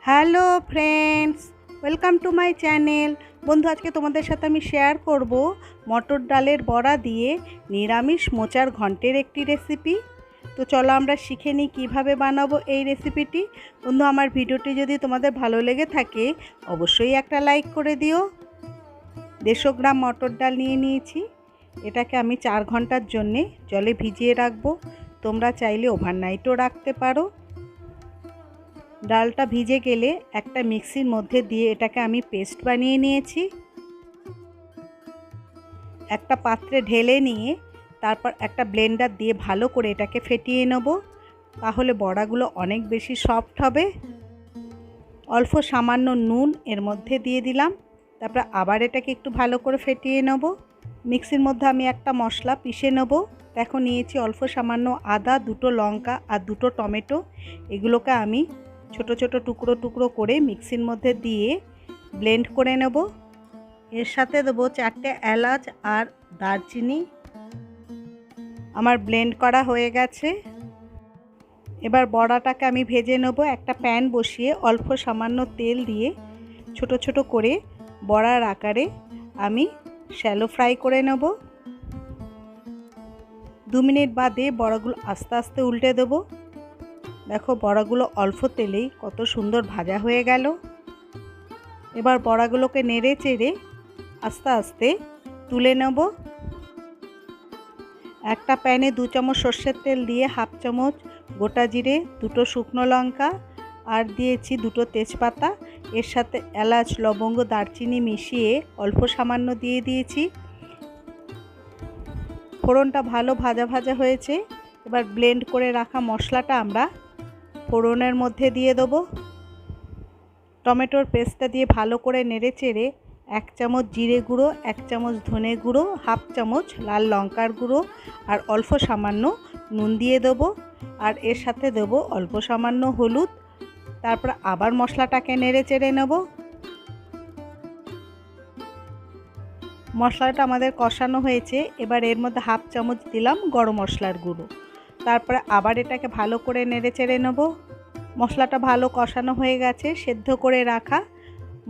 Hello friends, welcome to my channel. বন্ধু, আজকে তোমাদের সাথে আমি শেয়ার করব মটর ডালের বড়া দিয়ে নিরামিষ মোচার ঘন্টের একটি রেসিপি। তো চলো আমরা শিখে নিই কীভাবে বানাবো এই রেসিপিটি। বন্ধু, আমার ভিডিওটি যদি তোমাদের ভালো লেগে থাকে অবশ্যই একটা লাইক করে দিও। 150 গ্রাম মটর ডাল নিয়ে নিয়েছি। এটাকে আমি 4 ঘন্টার জন্যে জলে ভিজিয়ে রাখবো। তোমরা চাইলে ওভারনাইটও রাখতে পারো। ডালটা ভিজে গেলে একটা মিক্সির মধ্যে দিয়ে এটাকে আমি পেস্ট বানিয়ে নিয়েছি। একটা পাত্রে ঢেলে নিয়ে তারপর একটা ব্লেন্ডার দিয়ে ভালো করে এটাকে ফেটিয়ে নেব, তাহলে বড়াগুলো অনেক বেশি সফট হবে। অল্প সামান্য নুন এর মধ্যে দিয়ে দিলাম, তারপর আবার এটাকে একটু ভালো করে ফেটিয়ে নেব। মিক্সির মধ্যে আমি একটা মশলা পিষে নেব। দেখো, নিয়েছি অল্প সামান্য আদা, 2টো লঙ্কা আর 2টো টমেটো। এগুলোকে আমি ছোট ছোট টুকরো টুকরো করে মিক্সির মধ্যে দিয়ে ব্লেন্ড করে নেব। এর সাথে দেবো 4টে এলাচ আর দারচিনি। আমার ব্লেন্ড করা হয়ে গেছে। এবার বড়াটাকে আমি ভেজে নেব। একটা প্যান বসিয়ে অল্প সামান্য তেল দিয়ে ছোট ছোট করে বড়ার আকারে আমি শ্যালো ফ্রাই করে নেব। 2 মিনিট বাদে বড়াগুলো আস্তে আস্তে উল্টে দেবো। দেখো, বড়াগুলো অল্প তেলেই কত সুন্দর ভাজা হয়ে গেল। এবার বড়াগুলোকে নেড়ে চেড়ে আস্তে আস্তে তুলে নেব। একটা প্যানে 2 চামচ সর্ষের তেল দিয়ে 1/2 চামচ গোটা জিরে, 2টো শুকনো লঙ্কা আর দিয়েছি 2টো তেজপাতা। এর সাথে এলাচ, লবঙ্গ, দারচিনি মিশিয়ে অল্প সামান্য দিয়ে দিয়েছি। ফোড়নটা ভালো ভাজা ভাজা হয়েছে। এবার ব্লেন্ড করে রাখা মশলাটা আমরা ফোড়নের মধ্যে দিয়ে দেবো। টমেটোর পেস্টটা দিয়ে ভালো করে নেড়ে চেড়ে 1 চামচ জিরে গুঁড়ো, 1 চামচ ধনে গুঁড়ো, 1/2 চামচ লাল লঙ্কার গুঁড়ো আর অল্প সামান্য নুন দিয়ে দেবো। আর এর সাথে দেবো অল্প সামান্য হলুদ। তারপর আবার মশলাটাকে নেড়ে চেড়ে নেব। মশলাটা আমাদের কষানো হয়েছে। এবার এর মধ্যে 1/2 চামচ দিলাম গরম মশলার গুঁড়ো। তারপরে আবার এটাকে ভালো করে নেড়ে চেড়ে নেব। মশলাটা ভালো কষানো হয়ে গেছে। সেদ্ধ করে রাখা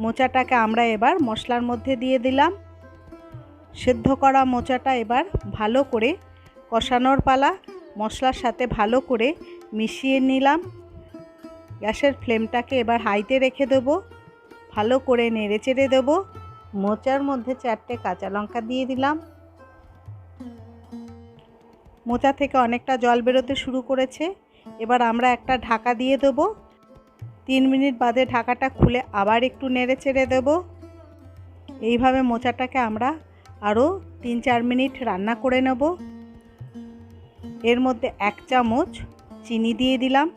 মোচাটাকে আমরা এবার মশলার মধ্যে দিয়ে দিলাম। সেদ্ধ করা মোচাটা এবার ভালো করে কষানোর পালা। মশলার সাথে ভালো করে মিশিয়ে নিলাম। গ্যাসের ফ্লেমটাকে এবার হাইতে রেখে দেবো। ভালো করে নেড়ে চেড়ে দেবো। মোচার মধ্যে 4টে কাঁচা লঙ্কা দিয়ে দিলাম। মোচা থেকে অনেকটা জল বেরোতে শুরু করেছে। এবার আমরা একটা ঢাকা দিয়ে দেবো। 3 মিনিট বাদে ঢাকাটা খুলে আবার একটু নেড়ে চেড়ে দেবো। এইভাবে মোচাটাকে আমরা আরও 3-4 মিনিট রান্না করে নেব। এর মধ্যে 1 চামচ চিনি দিয়ে দিলাম।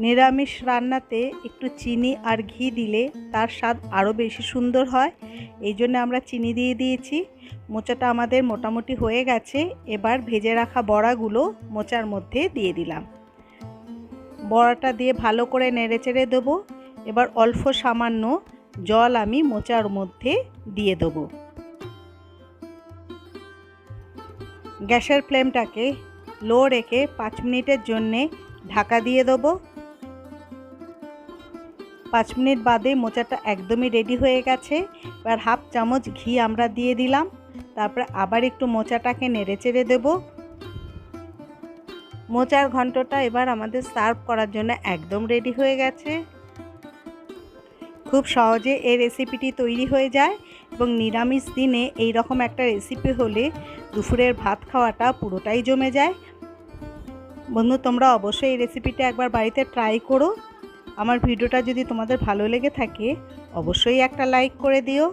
নিরামিষ রান্নাতে একটু চিনি আর ঘি দিলে তার স্বাদ আরও বেশি সুন্দর হয়, এই জন্য আমরা চিনি দিয়ে দিয়েছি। মোচাটা আমাদের মোটামুটি হয়ে গেছে। এবার ভেজে রাখা বড়াগুলো মোচার মধ্যে দিয়ে দিলাম। বড়াটা দিয়ে ভালো করে নেড়ে চেড়ে দেবো। এবার অল্প সামান্য জল আমি মোচার মধ্যে দিয়ে দেবো। গ্যাসের ফ্লেমটাকে লো রেখে 5 মিনিটের জন্যে ঢাকা দিয়ে দেবো। 5 মিনিট বাদে মোচাটা একদমই রেডি হয়ে গেছে। এবার 1/2 চামচ ঘি আমরা দিয়ে দিলাম। তারপরে আবার একটু মোচাটাকে নেড়ে চেড়ে দেবো। মোচার ঘন্টটা এবার আমাদের সার্ভ করার জন্য একদম রেডি হয়ে গেছে। খুব সহজে এই রেসিপিটি তৈরি হয়ে যায় এবং নিরামিষ দিনে এই রকম একটা রেসিপি হলে দুপুরের ভাত খাওয়াটা পুরোটাই জমে যায়। বন্ধু, তোমরা অবশ্যই এই রেসিপিটা একবার বাড়িতে ট্রাই করো। আমার ভিডিওটা যদি তোমাদের ভালো লেগে থাকে অবশ্যই একটা লাইক করে দিও।